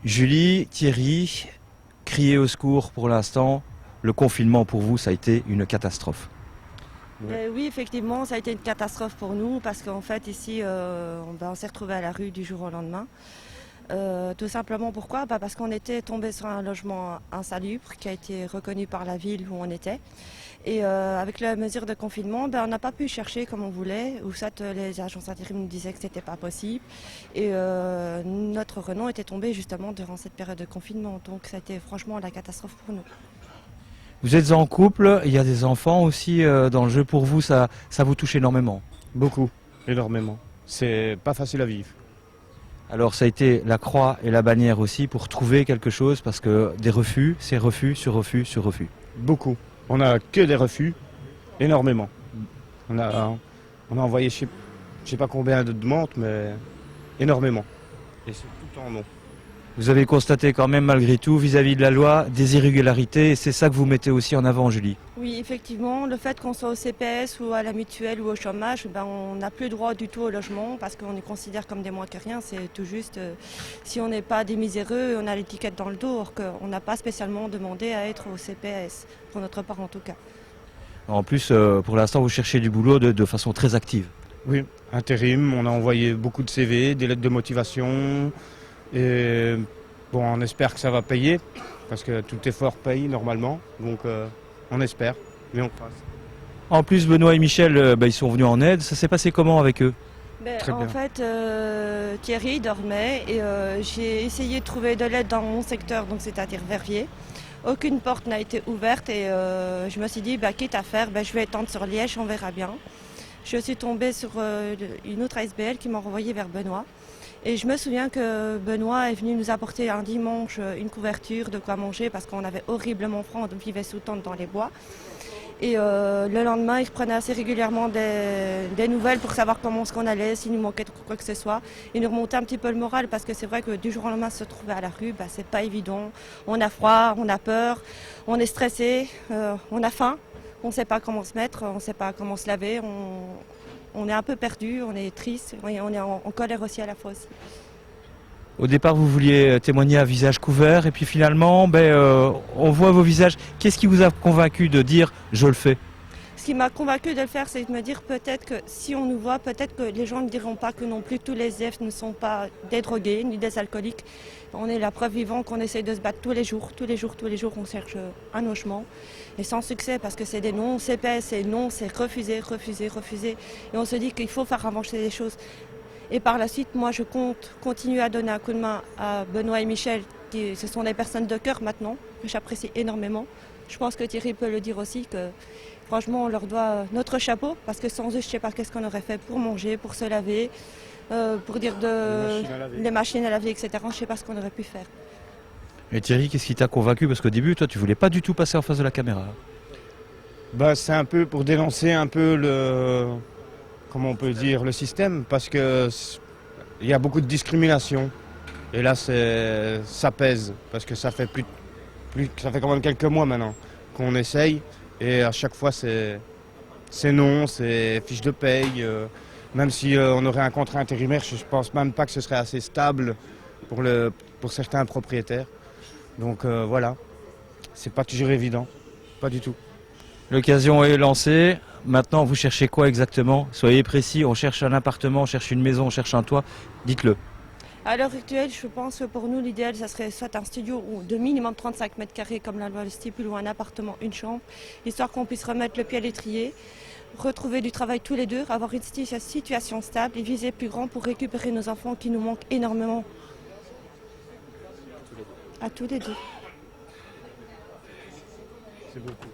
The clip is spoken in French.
Julie, Thierry, criez au secours pour l'instant. Le confinement pour vous, ça a été une catastrophe. Oui, effectivement, ça a été une catastrophe pour nous parce qu'en fait, ici, on s'est retrouvés à la rue du jour au lendemain. Tout simplement pourquoi? Parce qu'on était tombé sur un logement insalubre qui a été reconnu par la ville où on était. Et avec la mesure de confinement, on n'a pas pu chercher comme on voulait, ou soit les agences intérim nous disaient que c'était pas possible. Et notre renom était tombé justement durant cette période de confinement. Donc ça a été franchement la catastrophe pour nous. Vous êtes en couple, il y a des enfants aussi dans le jeu. Pour vous, ça vous touche énormément. Beaucoup, énormément. C'est pas facile à vivre. Alors ça a été la croix et la bannière aussi pour trouver quelque chose parce que des refus, c'est refus sur refus sur refus. Beaucoup. On a que des refus, énormément. On a envoyé je sais pas combien de demandes, mais énormément. Et c'est tout en non. Vous avez constaté quand même malgré tout vis-à-vis de la loi des irrégularités et c'est ça que vous mettez aussi en avant, Julie. Oui, effectivement, le fait qu'on soit au CPS ou à la mutuelle ou au chômage, on n'a plus droit du tout au logement parce qu'on nous considère comme des moins que rien. C'est tout juste, si on n'est pas des miséreux, on a l'étiquette dans le dos, or qu'on n'a pas spécialement demandé à être au CPS, pour notre part en tout cas. En plus, pour l'instant, vous cherchez du boulot de façon très active. Oui, intérim, on a envoyé beaucoup de CV, des lettres de motivation. Et bon, on espère que ça va payer, parce que tout effort paye normalement. Donc on espère, mais on passe. En plus, Benoît et Michel, ils sont venus en aide. Ça s'est passé comment avec eux? Très bien. En fait, Thierry dormait et j'ai essayé de trouver de l'aide dans mon secteur, donc c'est-à-dire Verviers. Aucune porte n'a été ouverte et je me suis dit, quitte à faire, je vais étendre sur Liège, on verra bien. Je suis tombée sur une autre ASBL qui m'a renvoyée vers Benoît. Et je me souviens que Benoît est venu nous apporter un dimanche une couverture, de quoi manger, parce qu'on avait horriblement froid, on vivait sous tente dans les bois. Et le lendemain, il prenait assez régulièrement des nouvelles pour savoir comment est-ce qu'on allait, s'il nous manquait quoi que ce soit. Il nous remontait un petit peu le moral, parce que c'est vrai que du jour au lendemain, se trouver à la rue, c'est pas évident. On a froid, on a peur, on est stressé, on a faim. On ne sait pas comment se mettre, on ne sait pas comment se laver, on est un peu perdu, on est triste, on est en colère aussi à la fois aussi. Au départ, vous vouliez témoigner à visage couvert et puis finalement, on voit vos visages. Qu'est-ce qui vous a convaincu de dire « je le fais » ? Ce qui m'a convaincu de le faire, c'est de me dire peut-être que si on nous voit, peut-être que les gens ne diront pas que non plus tous les SDF ne sont pas des drogués ni des alcooliques. On est la preuve vivante qu'on essaye de se battre tous les jours, on cherche un logement. Et sans succès, parce que c'est des non, CPS, c'est non, c'est refusé. Et on se dit qu'il faut faire avancer les choses. Et par la suite, moi, je compte continuer à donner un coup de main à Benoît et Michel, ce sont des personnes de cœur maintenant, que j'apprécie énormément. Je pense que Thierry peut le dire aussi, que franchement, on leur doit notre chapeau, parce que sans eux, je ne sais pas qu'est-ce qu'on aurait fait pour manger, pour se laver, pour dire les machines à laver, etc. Je ne sais pas ce qu'on aurait pu faire. Et Thierry, qu'est-ce qui t'a convaincu? Parce qu'au début, toi, tu voulais pas du tout passer en face de la caméra. C'est un peu pour dénoncer un peu comment on peut dire, le système, parce que il y a beaucoup de discrimination. Et là, ça pèse, parce que ça fait ça fait quand même quelques mois maintenant qu'on essaye, et à chaque fois, c'est non, c'est fiche de paye. Même si on aurait un contrat intérimaire, je ne pense même pas que ce serait assez stable pour certains propriétaires. Donc voilà, c'est pas toujours évident, pas du tout. L'occasion est lancée. Maintenant, vous cherchez quoi exactement? Soyez précis, on cherche un appartement, on cherche une maison, on cherche un toit. Dites-le. À l'heure actuelle, je pense que pour nous, l'idéal, ça serait soit un studio de minimum 35 mètres carrés, comme la loi le stipule, ou un appartement, une chambre, histoire qu'on puisse remettre le pied à l'étrier, retrouver du travail tous les deux, avoir une situation stable et viser plus grand pour récupérer nos enfants qui nous manquent énormément. À tous les deux. C'est beaucoup.